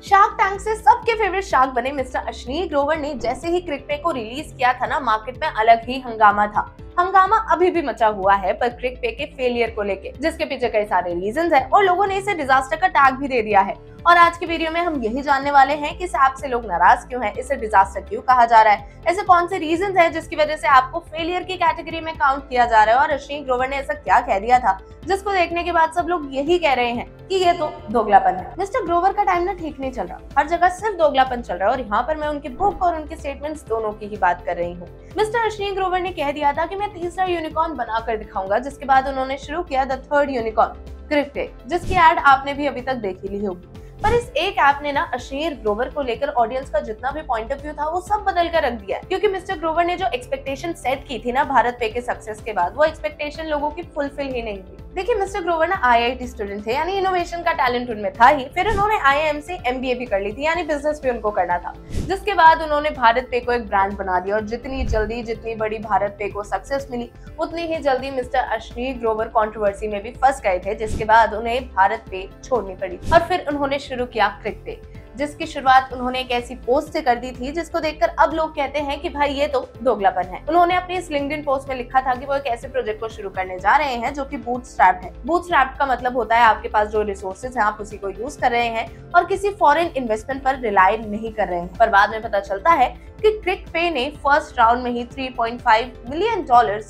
Shark tank से सबके favourite shark बने मिस्टर अश्विनी ग्रोवर ने जैसे ही क्रिक को रिलीज किया था ना, मार्केट में अलग ही हंगामा था। हंगामा अभी भी मचा हुआ है पर क्रिक पे के फेलियर को लेके, जिसके पीछे कई सारे रीजंस हैं और लोगों ने इसे डिजास्टर का टैग भी दे दिया है। और आज की वीडियो में हम यही जानने वाले हैं कि इस ऐप से लोग नाराज क्यों हैं, इसे डिजास्टर क्यों कहा जा रहा है, ऐसे कौन से रीजंस हैं जिसकी वजह से आपको फेलियर की कैटेगरी में काउंट किया जा रहा है और अश्विनी ग्रोवर ने ऐसा क्या कह दिया था जिसको देखने के बाद सब लोग यही कह रहे हैं कि ये तो दोगलापन है। मिस्टर ग्रोवर का टाइम ना ठीक नहीं चल रहा, हर जगह सिर्फ दोगलापन चल रहा है और यहाँ पर मैं उनकी बुक और उनके स्टेटमेंट्स दोनों की ही बात कर रही हूँ। मिस्टर अश्विनी ग्रोवर ने कह दिया था कि मैं तीसरा यूनिकॉर्न बनाकर दिखाऊंगा, जिसके बाद उन्होंने शुरू किया द थर्ड यूनिकॉर्न क्रिक, जिसकी एड आपने भी अभी तक देखी ली होगी। पर इस एक ऐप ने ना अश्विनी ग्रोवर को लेकर ऑडियंस का जितना भी पॉइंट ऑफ व्यू था वो सब बदल कर रख दिया है, क्योंकि मिस्टर ग्रोवर ने जो एक्सपेक्टेशन सेट की थी ना भारत पे के सक्सेस के बाद, वो एक्सपेक्टेशन लोगों की फुलफिल ही नहीं हुई। देखिए, मिस्टर ग्रोवर ना IIT स्टूडेंट थे, यानी इनोवेशन का टैलेंट उनमें था ही। फिर उन्होंने IIM से MBA भी कर ली थी, यानी बिजनेस भी उनको करना था। जिसके बाद उन्होंने भारत पे को एक ब्रांड बना दिया और जितनी बड़ी भारत पे को सक्सेस मिली, उतनी ही जल्दी मिस्टर अश्विनी ग्रोवर कंट्रोवर्सी में भी फंस गए थे, जिसके बाद उन्हें भारत पे छोड़नी पड़ी और फिर उन्होंने शुरू किया क्रिक पे, जिसकी शुरुआत उन्होंने एक ऐसी पोस्ट से कर दी थी जिसको देखकर अब लोग कहते हैं कि भाई ये तो दोगलापन है। उन्होंने अपनी इस लिंक्डइन पोस्ट में लिखा था कि वो एक ऐसे प्रोजेक्ट को शुरू करने जा रहे हैं जो कि बूटस्ट्रैप है। बूटस्ट्रैप का मतलब होता है आपके पास जो रिसोर्सेज हैं आप उसी को यूज कर रहे हैं और किसी फॉरेन इन्वेस्टमेंट पर रिलाई नहीं कर रहे हैं। पर बाद में पता चलता है कि क्रिक पे ने फर्स्ट राउंड में ही $3.5 मिलियन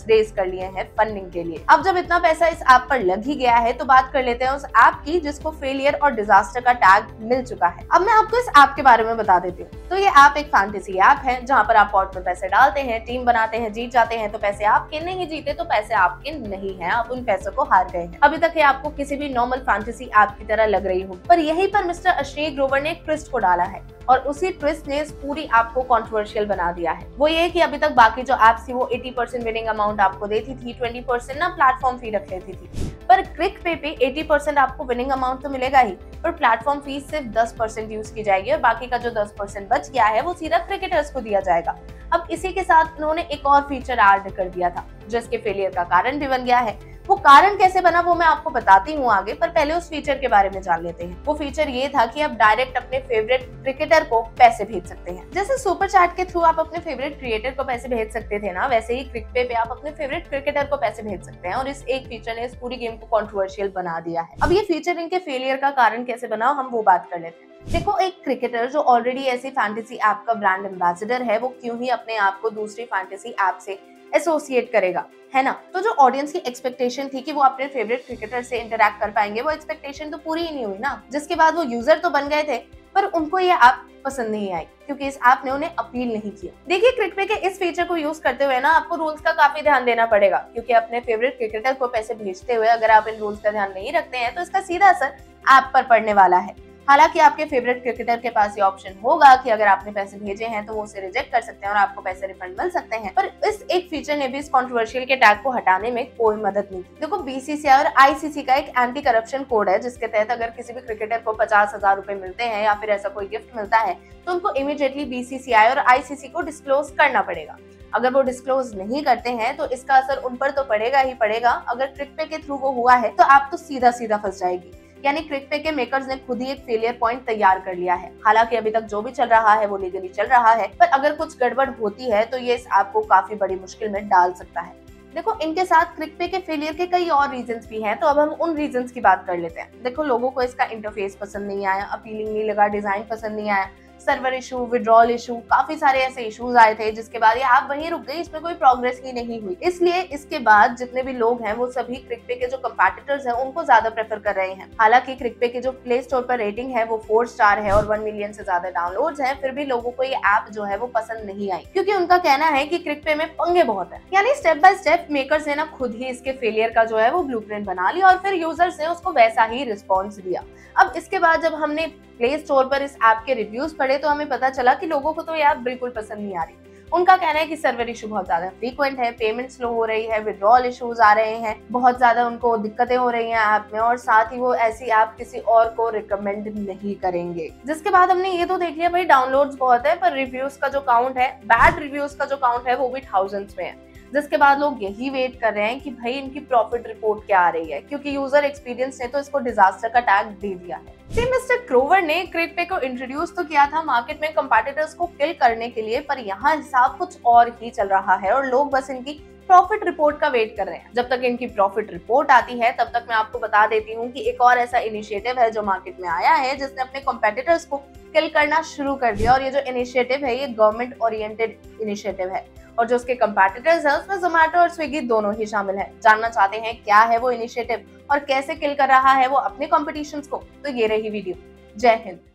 रेज कर लिए हैं फंडिंग के लिए। अब जब इतना पैसा इस ऐप पर लग ही गया है तो बात कर लेते हैं उस ऐप की जिसको फेलियर और डिजास्टर का टैग मिल चुका है। अब मैं आपको इस ऐप के बारे में बता देती हूँ। तो ये ऐप एक फैंटेसी ऐप है जहाँ पर आप पॉट में पैसे डालते हैं, टीम बनाते हैं, जीत जाते हैं तो पैसे आपके, नहीं जीते तो पैसे आपके नहीं है, आप उन पैसों को हार गए हैं। अभी तक ये आपको किसी भी नॉर्मल फैंटेसी ऐप की तरह लग रही हो, पर यहीं पर मिस्टर अश्विनी ग्रोवर ने एक ट्विस्ट को डाला है और उसी ट्विस्ट ने इस पूरी ऐप को कंट्रोवर्शियल बना दिया है। वो ये कि अभी तक बाकी जो ऐप्स थी वो 80% विनिंग अमाउंट आपको देती थी, 20% ना प्लेटफॉर्म फी रख लेती थी। पर क्रिक पे 80% आपको विनिंग अमाउंट तो मिलेगा ही, पर प्लेटफॉर्म फी सिर्फ 10% यूज की जाएगी और बाकी का जो 10% बच गया है वो सीधा क्रिकेटर्स को दिया जाएगा। अब इसी के साथ उन्होंने एक और फीचर ऐड कर दिया था जो इसके फेलियर का कारण भी बन गया है। वो कारण कैसे बना वो मैं आपको बताती हूँ आगे, पर पहले उस फीचर के बारे में जान लेते हैं। वो फीचर ये था कि आप डायरेक्ट अपने फेवरेट क्रिकेटर को पैसे भेज सकते हैं। जैसे सुपर चैट के थ्रू आप अपने फेवरेट क्रिएटर को पैसे भेज सकते थे ना, वैसे ही क्रिक पे आप अपने फेवरेट क्रिकेटर को पैसे भेज सकते हैं और इस एक फीचर ने इस पूरी गेम को कंट्रोवर्शियल बना दिया है। अब ये फीचर इनके फेलियर का कारण कैसे बना हम वो बात कर लेते हैं। देखो, एक क्रिकेटर जो ऑलरेडी ऐसी फैंटेसी ऐप का ब्रांड एम्बेसडर है, वो क्यों ही अपने आप को दूसरी फैंटेसी ऐप से एसोसिएट करेगा, है ना। तो जो ऑडियंस की एक्सपेक्टेशन थी कि वो अपने फेवरेट क्रिकेटर से इंटरैक्ट कर पाएंगे, वो एक्सपेक्टेशन तो पूरी ही नहीं हुई ना। जिसके बाद वो यूजर तो बन गए थे पर उनको ये ऐप पसंद नहीं आई क्योंकि इस ऐप ने उन्हें अपील नहीं किया। देखिए, क्रिक पे के इस फीचर को यूज करते हुए ना आपको रूल्स का काफी ध्यान देना पड़ेगा, क्योंकि अपने फेवरेट क्रिकेटर को पैसे भेजते हुए अगर आप इन रूल्स का ध्यान नहीं रखते हैं तो इसका सीधा असर ऐप पर पड़ने वाला है। हालांकि आपके फेवरेट क्रिकेटर के पास ये ऑप्शन होगा कि अगर आपने पैसे भेजे हैं तो वो उसे रिजेक्ट कर सकते हैं और आपको पैसे रिफंड मिल सकते हैं, पर इस एक फीचर ने भी इस कंट्रोवर्शियल के टैग को हटाने में कोई मदद नहीं की। देखो, BCCI और ICC का एक एंटी करप्शन कोड है जिसके तहत अगर किसी भी क्रिकेटर को 50,000 रुपए मिलते हैं या फिर ऐसा कोई गिफ्ट मिलता है तो उनको इमीडिएटली BCCI और ICC को डिस्क्लोज करना पड़ेगा। अगर वो डिस्क्लोज नहीं करते हैं तो इसका असर उन पर तो पड़ेगा ही पड़ेगा। अगर क्रिक पे के थ्रू वो हुआ है तो आप तो सीधा सीधा फंस जाएगी। यानी क्रिक पे के मेकर्स ने खुद ही एक फेलियर पॉइंट तैयार कर लिया है। हालांकि अभी तक जो भी चल रहा है वो लीगली चल रहा है, पर अगर कुछ गड़बड़ होती है तो ये इस ऐप को काफी बड़ी मुश्किल में डाल सकता है। देखो, इनके साथ क्रिक पे के फेलियर के कई और रीजंस भी हैं, तो अब हम उन रीजंस की बात कर लेते हैं। देखो, लोगों को इसका इंटरफेस पसंद नहीं आया, अपीलिंग नहीं लगा, डिजाइन पसंद नहीं आया, सर्वर इशू, विड्रॉल इशू, काफी सारे ऐसे इश्यूज आए थे जिसके बाद ये ऐप वहीं रुक गई, इसमें कोई प्रोग्रेस ही नहीं हुई। इसलिए इसके बाद जितने भी लोग हैं वो सभी क्रिक पे के जो कंपैटिटर्स हैं उनको ज्यादा प्रेफर कर रहे हैं। हालांकि क्रिक पे के जो प्ले स्टोर पर रेटिंग है वो 4 स्टार है और 1 मिलियन से ज्यादा डाउनलोड्स हैं, फिर भी लोगों को ये ऐप जो है वो पसंद नहीं आई, क्योंकि उनका कहना है कि क्रिक पे में पंगे बहुत है। यानी स्टेप बाय स्टेप मेकर्स ने ना खुद ही इसके फेलियर का जो है वो ब्लूप्रिंट बना लिया और फिर यूजर्स ने उसको वैसा ही रिस्पॉन्स दिया। अब इसके बाद जब हमने प्ले स्टोर पर इस ऐप के रिव्यूज पढ़े तो हमें पता चला कि लोगों को तो ये ऐप बिल्कुल पसंद नहीं आ रही। उनका कहना है कि सर्वर इशू बहुत ज्यादा फ्रीक्वेंट है, पेमेंट स्लो हो रही है, विड्रॉल इश्यूज आ रहे हैं, बहुत ज्यादा उनको दिक्कतें हो रही हैं ऐप में, और साथ ही वो ऐसी ऐप किसी और को रिकमेंड नहीं करेंगे। जिसके बाद हमने ये तो देख लिया भाई डाउनलोड्स बहुत है, पर रिव्यूज का जो काउंट है, बैड रिव्यूज का जो काउंट है वो भी थाउजेंड्स में है। जिसके बाद लोग यही वेट कर रहे हैं कि भाई इनकी प्रॉफिट रिपोर्ट क्या आ रही है, क्योंकि यूजर एक्सपीरियंस ने तो इसको डिजास्टर का टैग दे दिया है। मिस्टर ग्रोवर ने क्रिकपे को इंट्रोड्यूस तो किया था मार्केट में कंपेटिटर्स को किल करने के लिए, पर यहाँ हिसाब कुछ और ही चल रहा है और लोग बस इनकी प्रॉफिट रिपोर्ट का वेट कर रहे हैं। जब तक इनकी प्रॉफिट रिपोर्ट आती है तब तक मैं आपको बता देती हूँ कि एक और ऐसा इनिशिएटिव है जो मार्केट में आया है जिसने अपने कंपेटिटर्स को किल करना शुरू कर दिया। और ये जो इनिशिएटिव है ये गवर्नमेंट ओरिएंटेड इनिशिएटिव है और जो उसके कंपेटिटर्स है उसमें जोमेटो और स्विगी दोनों ही शामिल है। जानना चाहते हैं क्या है वो इनिशिएटिव और कैसे किल कर रहा है वो अपने कॉम्पिटिशंस को? तो ये रही वीडियो। जय हिंद।